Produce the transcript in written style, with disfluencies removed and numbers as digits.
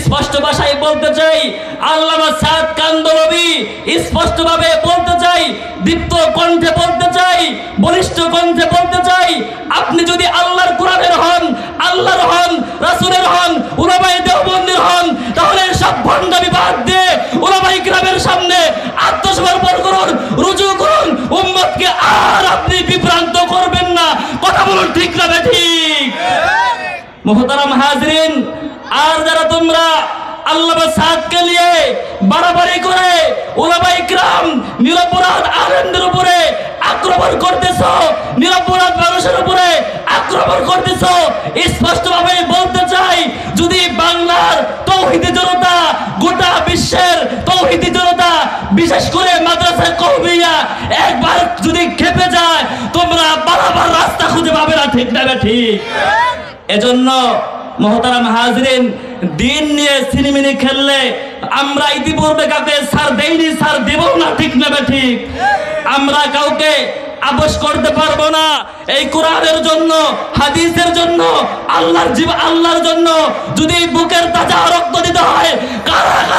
স্পষ্ট ভাষায় বলতে চাই, আল্লামা সাদ কান্দলবি স্পষ্টভাবে বলতে চাই, দীপ্ত কণ্ঠে বলতে চাই, বলিষ্ঠ কণ্ঠে বলতে চাই, আপনি যদি আল্লাহর কোরআনের হন, আল্লাহর হন, রাসূলের হন, উলামায়ে দেওবন্দের হন, তাহলে সব ভণ্ডামি বাদ দিয়ে উলামায়ে কিরামের সামনে আত্মসমর্পণ করুন, রুজু করুন, উম্মতকে আর আপনি বিভ্রান্ত করবেন না। কথা বলুন ঠিক না ঠিক? মুহতারাম হাজরিন, আর যারা তোমরা আল্লামা সাদকে নিয়ে বাড়াবাড়ি করে উলামায়ে কিরাম নিরপরাধ আলেমদের উপরে আক্রমণ করতেছো, নিরপরাধ মানুষের উপরে আক্রমণ করতেছো, স্পষ্টভাবে বলতে চাই, যদি বাংলার তৌহিদি জনতা, গোটা বিশ্বের তৌহিদি জনতা, বিশেষ করে মাদ্রাসা কওমিয়া একবার যদি খেপে যায়, তোমরা বারবার রাস্তা খুঁজে পাবে না। ঠিক না ঠিক? এজন্য মুহতারাম হাজরিন, দিন নিয়ে সিনেমিনি খেললে আমরা ইতিপূর্বে কাউকে সার দেইনি, সার দেব না। ঠিক না ঠিক? আমরা কাউকে আপোষ করতে পারবো না। এই কোরআনের জন্য, হাদিসের জন্য, আল্লাহর জন্য যদি বুকের তাজা রক্ত দিতে হয়, কারা